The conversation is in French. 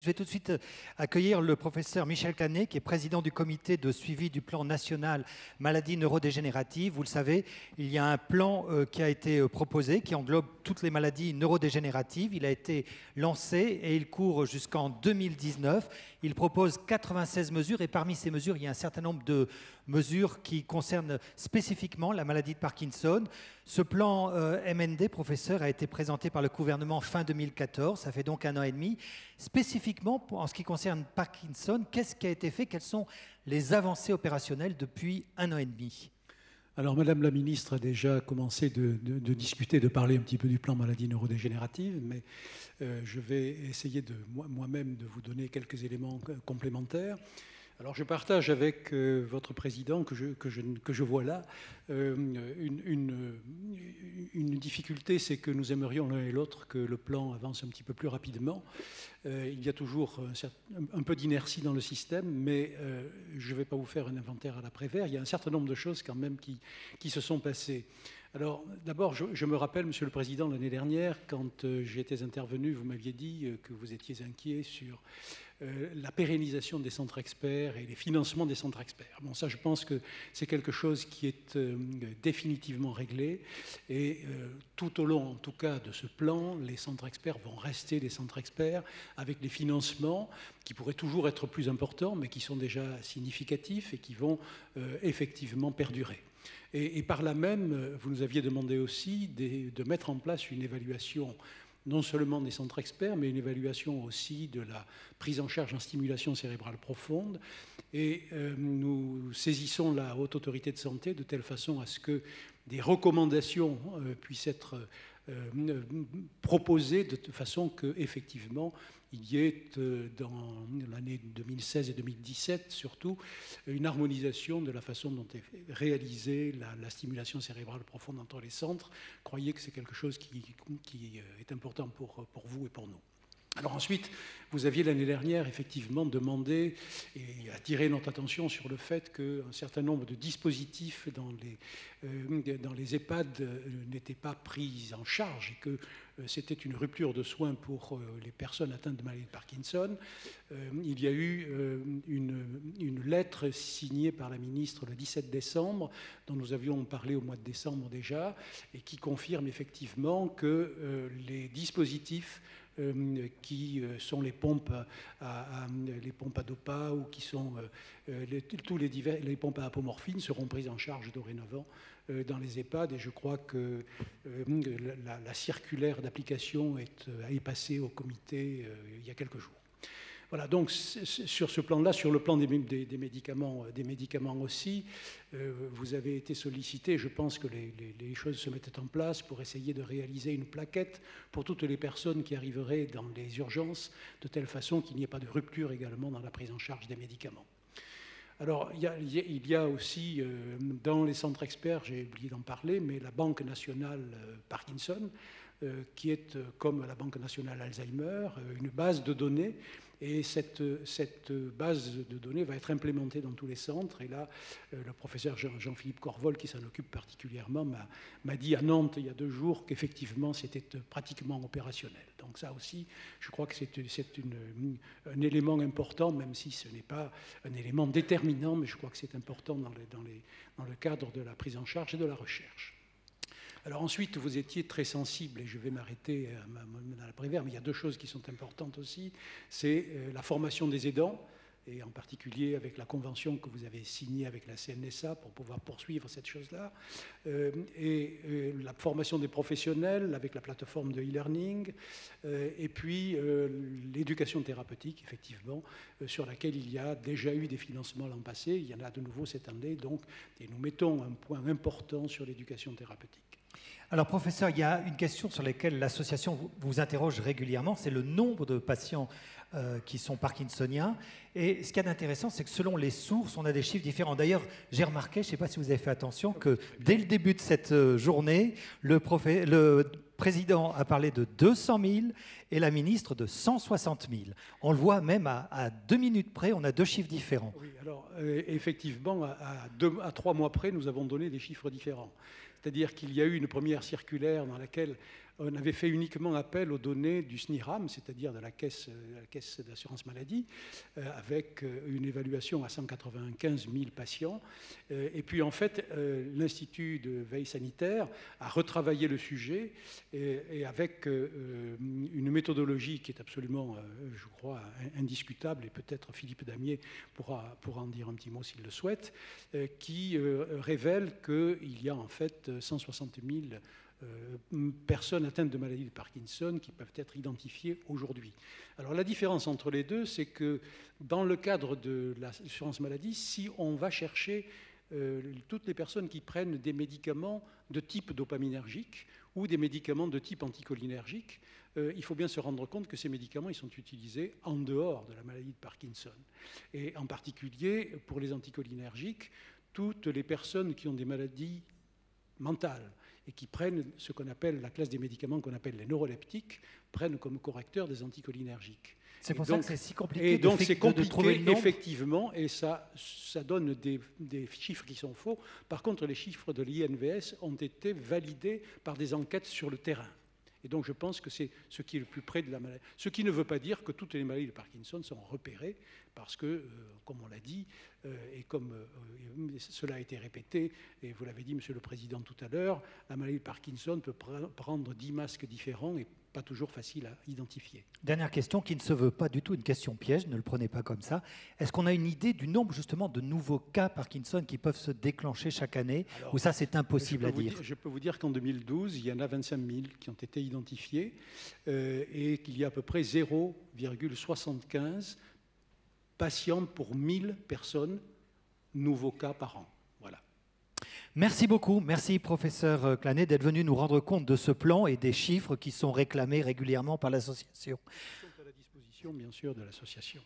Je vais tout de suite accueillir le professeur Michel Canet, qui est président du comité de suivi du plan national maladies neurodégénératives. Vous le savez, il y a un plan qui a été proposé, qui englobe toutes les maladies neurodégénératives. Il a été lancé et il court jusqu'en 2019. Il propose 96 mesures et parmi ces mesures, il y a un certain nombre de mesures qui concernent spécifiquement la maladie de Parkinson. Ce plan MND, professeur, a été présenté par le gouvernement fin 2014, ça fait donc 1 an et demi. Spécifiquement, en ce qui concerne Parkinson, qu'est-ce qui a été fait? Quelles sont les avancées opérationnelles depuis 1 an et demi? Alors, Madame la Ministre a déjà commencé de discuter, de parler un petit peu du plan maladie neurodégénérative, mais je vais essayer moi-même de vous donner quelques éléments complémentaires. Alors, je partage avec votre président, que je vois là, une difficulté, c'est que nous aimerions l'un et l'autre que le plan avance un petit peu plus rapidement. Il y a toujours un peu d'inertie dans le système, mais je ne vais pas vous faire un inventaire à l'après-vert. Il y a un certain nombre de choses quand même qui se sont passées. Alors, d'abord, je me rappelle, Monsieur le Président, l'année dernière, quand j'étais intervenu, vous m'aviez dit que vous étiez inquiet sur la pérennisation des centres experts et les financements des centres experts. Bon, ça, je pense que c'est quelque chose qui est définitivement réglé. Et tout au long, en tout cas, de ce plan, les centres experts vont rester des centres experts avec des financements qui pourraient toujours être plus importants, mais qui sont déjà significatifs et qui vont effectivement perdurer. Et par là même, vous nous aviez demandé aussi de mettre en place une évaluation non seulement des centres experts, mais une évaluation aussi de la prise en charge en stimulation cérébrale profonde. Et nous saisissons la Haute Autorité de Santé de telle façon à ce que des recommandations puissent être proposées de façon qu'effectivement, il y ait dans l'année 2016 et 2017 surtout une harmonisation de la façon dont est réalisée la stimulation cérébrale profonde entre les centres. Croyez que c'est quelque chose qui est important pour vous et pour nous. Alors ensuite, vous aviez l'année dernière effectivement demandé et attiré notre attention sur le fait qu'un certain nombre de dispositifs dans les EHPAD n'étaient pas pris en charge et que c'était une rupture de soins pour les personnes atteintes de maladie de Parkinson. Il y a eu une lettre signée par la ministre le 17 décembre, dont nous avions parlé au mois de décembre déjà, et qui confirme effectivement que les dispositifs qui sont les pompes à DOPA ou qui sont les pompes à apomorphine seront prises en charge dorénavant dans les EHPAD. Et je crois que la circulaire d'application est passée au comité il y a quelques jours. Voilà, donc sur ce plan-là, sur le plan des médicaments aussi, vous avez été sollicité. Je pense que les choses se mettaient en place pour essayer de réaliser une plaquette pour toutes les personnes qui arriveraient dans les urgences, de telle façon qu'il n'y ait pas de rupture également dans la prise en charge des médicaments. Alors, il y a aussi, dans les centres experts, j'ai oublié d'en parler, mais la Banque nationale Parkinson, qui est, comme la Banque nationale Alzheimer, une base de données. Et cette base de données va être implémentée dans tous les centres. Et là, le professeur Jean-Philippe Corvol, qui s'en occupe particulièrement, m'a dit à Nantes, il y a 2 jours, qu'effectivement, c'était pratiquement opérationnel. Donc ça aussi, je crois que c'est un élément important, même si ce n'est pas un élément déterminant, mais je crois que c'est important dans le cadre de la prise en charge et de la recherche. Alors ensuite, vous étiez très sensible, et je vais m'arrêter dans l'après-vert, mais il y a 2 choses qui sont importantes aussi. C'est la formation des aidants, et en particulier avec la convention que vous avez signée avec la CNSA pour pouvoir poursuivre cette chose-là, et la formation des professionnels avec la plateforme de e-learning, et puis l'éducation thérapeutique, effectivement, sur laquelle il y a déjà eu des financements l'an passé, il y en a de nouveau cette année, donc, et nous mettons un point important sur l'éducation thérapeutique. Alors, professeur, il y a une question sur laquelle l'association vous interroge régulièrement, c'est le nombre de patients qui sont parkinsoniens. Et ce qu'il y a d'intéressant, c'est que selon les sources, on a des chiffres différents. D'ailleurs, j'ai remarqué, je ne sais pas si vous avez fait attention, que dès le début de cette journée, le président a parlé de 200 000 et la ministre de 160 000. On le voit même à 2 minutes près, on a 2 chiffres différents. Oui, alors effectivement, à 3 mois près, nous avons donné des chiffres différents. C'est-à-dire qu'il y a eu une première circulaire dans laquelle on avait fait uniquement appel aux données du SNIRAM, c'est-à-dire de la caisse d'assurance maladie, avec une évaluation à 195 000 patients. Et puis en fait, l'Institut de veille sanitaire a retravaillé le sujet et avec une méthodologie qui est absolument, je crois, indiscutable, et peut-être Philippe Damier pourra en dire un petit mot s'il le souhaite, qui révèle qu'il y a en fait 160 000 personnes atteintes de maladie de Parkinson qui peuvent être identifiées aujourd'hui. Alors la différence entre les deux, c'est que dans le cadre de l'assurance maladie, si on va chercher toutes les personnes qui prennent des médicaments de type dopaminergique ou des médicaments de type anticholinergique, il faut bien se rendre compte que ces médicaments ils sont utilisés en dehors de la maladie de Parkinson. Et en particulier, pour les anticholinergiques, toutes les personnes qui ont des maladies mentales et qui prennent ce qu'on appelle la classe des médicaments qu'on appelle les neuroleptiques, prennent comme correcteur des anticholinergiques. C'est pour ça que c'est si compliqué. Et donc c'est compliqué, de trouver le nombre. effectivement, et ça donne des chiffres qui sont faux. Par contre, les chiffres de l'INVS ont été validés par des enquêtes sur le terrain. Et donc je pense que c'est ce qui est le plus près de la maladie. Ce qui ne veut pas dire que toutes les maladies de Parkinson sont repérées, parce que, comme on l'a dit, et comme cela a été répété, et vous l'avez dit, Monsieur le Président, tout à l'heure, la maladie de Parkinson peut prendre 10 masques différents et pas toujours facile à identifier. Dernière question qui ne se veut pas du tout une question piège, ne le prenez pas comme ça. Est-ce qu'on a une idée du nombre justement de nouveaux cas Parkinson qui peuvent se déclencher chaque année? Ou ça c'est impossible à dire? Je peux vous dire qu'en 2012, il y en a 25 000 qui ont été identifiés et qu'il y a à peu près 0,75 patients pour 1000 personnes, nouveaux cas par an. Voilà. Merci beaucoup. Merci, professeur Clanet, d'être venu nous rendre compte de ce plan et des chiffres qui sont réclamés régulièrement par l'association. Ils sont à la disposition, bien sûr, de l'association.